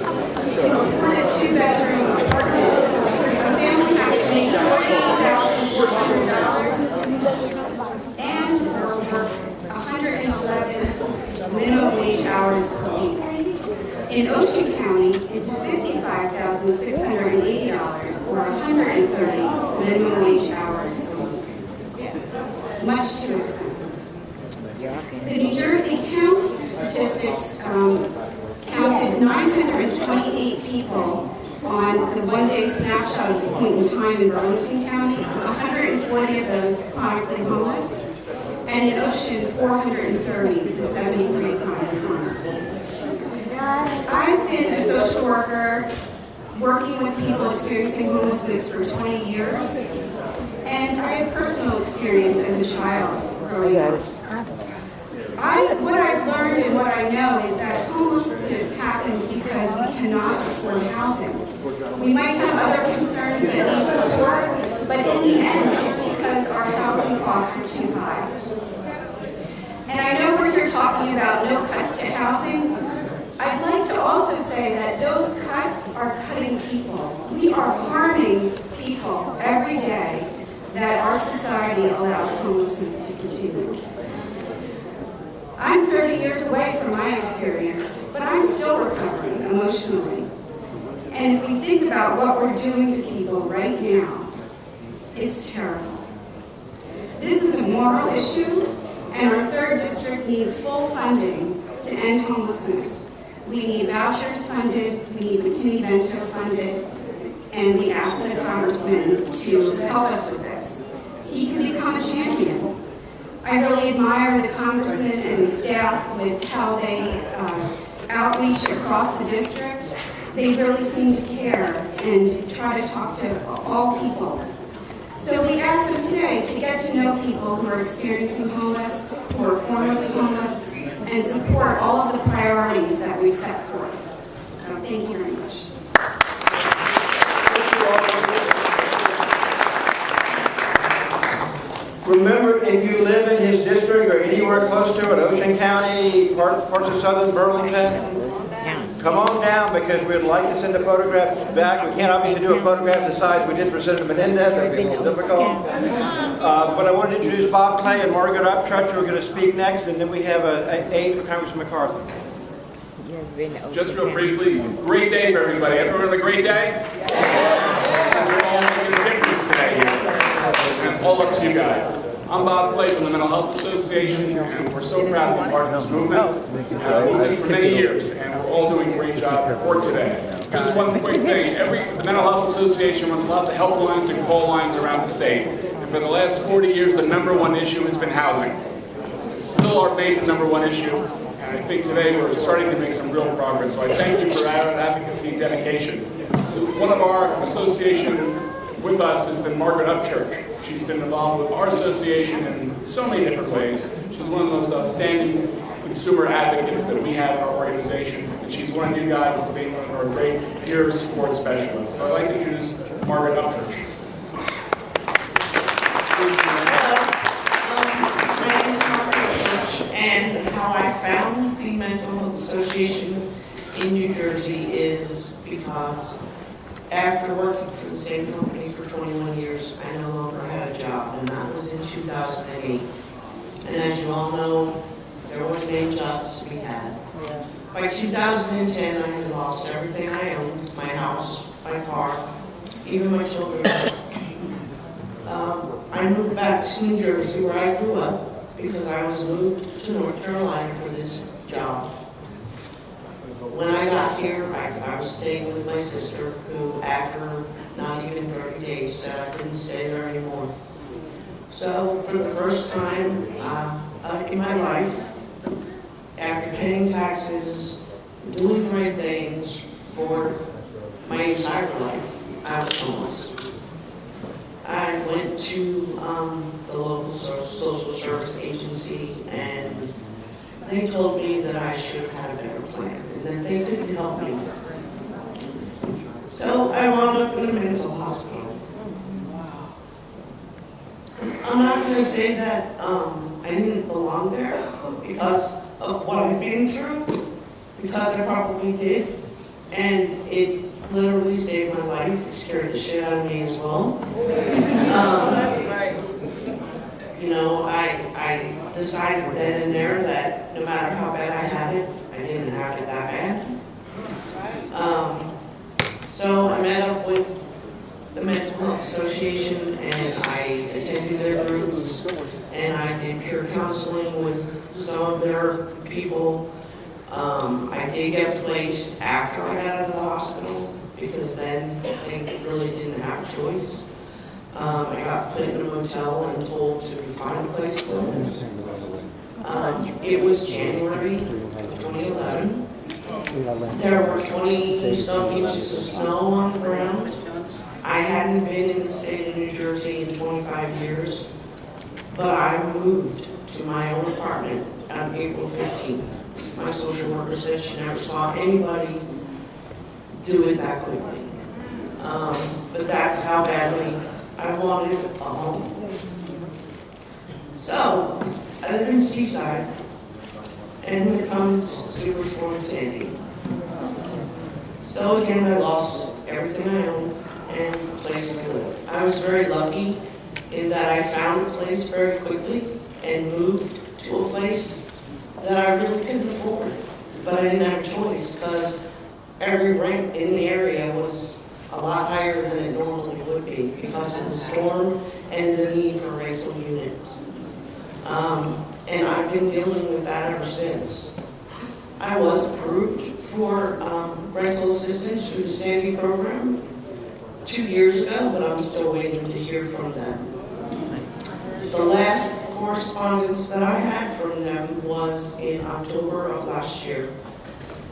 to afford a 2-bedroom apartment, a family has to make $48,400 and work 111 minimum wage hours per week. In Ocean County, it's $55,680 or 130 minimum wage hours a week. Much too expensive. The New Jersey Counts statistics counted 928 people on the one-day snapshot at the point in time in Burlington County, 140 of those chronically homeless, and in Ocean, 430, the 73 chronically homeless. I've been a social worker working with people experiencing homelessness for 20 years, and I have personal experience as a child growing up. What I've learned and what I know is that homelessness happens because we cannot afford housing. We might have other concerns that need support, but in the end, it's because our housing costs are too high. And I know we're here talking about no cuts to housing. I'd like to also say that those cuts are cutting people. We are harming people every day that our society allows homelessness to continue. I'm 30 years away from my experience, but I'm still recovering emotionally. And if we think about what we're doing to people right now, it's terrible. This is a moral issue, and our 3rd district needs full funding to end homelessness. We need vouchers funded, we need McKinney-Vento funded, and we ask the Congressman to help us with this. He can become a champion. I really admire the Congressman and the staff with how they outreach across the district. They really seem to care and try to talk to all people. So we ask them today to get to know people who are experiencing homeless, who are formerly homeless, and support all of the priorities that we set forth. Thank you very much. Remember, if you live in his district or anywhere close to it, Ocean County, parts of southern Burlington, come on down because we'd like to send the photographs back. We can't obviously do a photograph the size we did for Senator Menendez. That would be a little difficult. But I want to introduce Bob Clay and Margaret Upchurch, who are going to speak next, and then we have an aide for Congressman MacArthur. Just real briefly, great day for everybody. Everyone having a great day? We're all making a difference today here. And it's all up to you guys. I'm Bob Clay from the Mental Health Association, and we're so proud to be part of this movement. Movement for many years, and we're all doing a great job for today. Just one quick thing, the Mental Health Association runs lots of helplines and call lines around the state. And for the last 40 years, the #1 issue has been housing. It's still our major #1 issue, and I think today we're starting to make some real progress. So I thank you for that advocacy and dedication. One of our association with us has been Margaret Upchurch. She's been involved with our association in so many different ways. She's one of the most outstanding consumer advocates that we have in our organization. And she's one of you guys as being one of our great peer support specialists. So I'd like to introduce Margaret Upchurch. My name is Margaret Upchurch, and how I found the Mental Health Association in New Jersey is because after working for the same company for 21 years, I no longer had a job, and that was in 2008. And as you all know, there wasn't any jobs to be had. By 2010, I had lost everything I owned, my house, my car, even my children. I moved back to New Jersey, where I grew up, because I was moved to North Carolina for this job. When I got here, I was staying with my sister, who after not even 30 days said I couldn't stay there anymore. So for the first time in my life, after paying taxes, doing the right things for my entire life, I was homeless. I went to the local social service agency, and they told me that I should have had a better plan and that they couldn't help me. So I wound up in a mental hospital. I'm not going to say that I didn't belong there because of what I've been through, because I probably did, And it literally saved my life. It scared the shit out of me as well. You know, I decided then and there that no matter how bad I had it, I didn't have it that bad. So I met up with the Mental Health Association and I attended their groups and I did peer counseling with some of their people. I did get placed after I got out of the hospital because then they really didn't have a choice. I got put in a motel and told to find a place to live. It was January of 2011. There were 20-some inches of snow on the ground. I hadn't been in the state of New Jersey in 25 years, but I moved to my own apartment on April 15th. My social worker said she never saw anybody do it that quickly. But that's how badly I wanted a home. So, I live in Seaside, and here comes Superstorm Sandy. So again, I lost everything I owned and a place to live. I was very lucky in that I found a place very quickly and moved to a place that I really couldn't afford. But I didn't have a choice because every rent in the area was a lot higher than it normally would be because of the storm and the need for rental units. And I've been dealing with that ever since. I was approved for rental assistance through the Sandy program 2 years ago, but I'm still waiting to hear from them. The last correspondence that I had from them was in October of last year.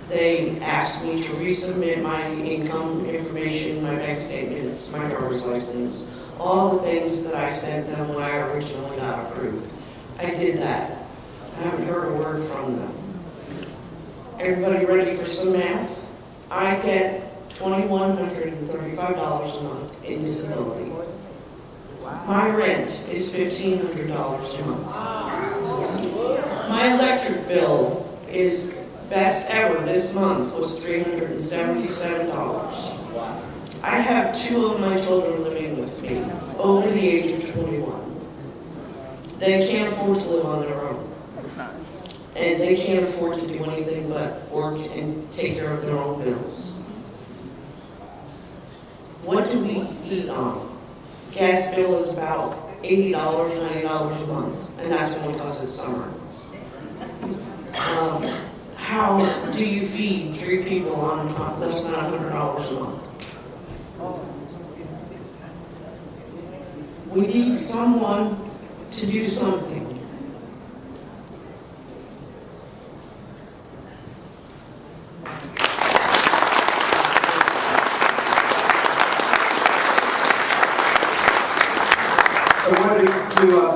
They asked me to resubmit my income information, my bank statements, my driver's license, all the things that I sent them when I originally got approved. I did that. I haven't heard a word from them. Everybody ready for some math? I get $2,135 a month in disability. My rent is $1,500 a month. My electric bill is best ever this month was $377. I have 2 of my children living with me over the age of 21. They can't afford to live on their own. And they can't afford to do anything but work and take care of their own bills. What do we eat on? Gas bill is about $80, $90 a month, and that's only because it's summer. How do you feed 3 people on less than $100 a month? We need someone to do something. I wanted to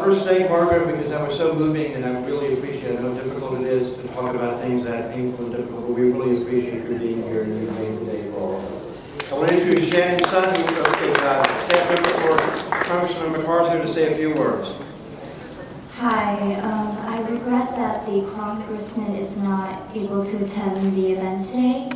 first thank Margaret because that was so moving and I really appreciate how difficult it is to talk about things that painful and difficult, but we really appreciate your being here and your day-to-day role. I want to introduce Shannon's son, who is staff member for Congressman MacArthur, to say a few words. Hi, I regret that the Congressman is not able to attend the event today,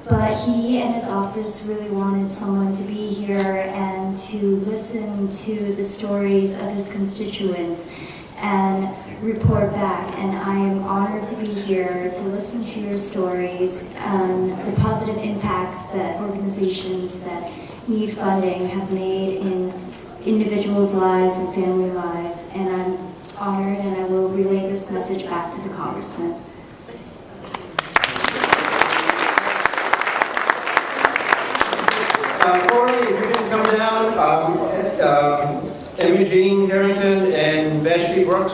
but he and his office really wanted someone to be here and to listen to the stories of his constituents and report back. And I am honored to be here to listen to your stories and the positive impacts that organizations that need funding have made in individuals' lives and family lives. And I'm honored, and I will relay this message back to the Congressman. Corey, if you can come down, Imogene Harrington and Beth Brooks.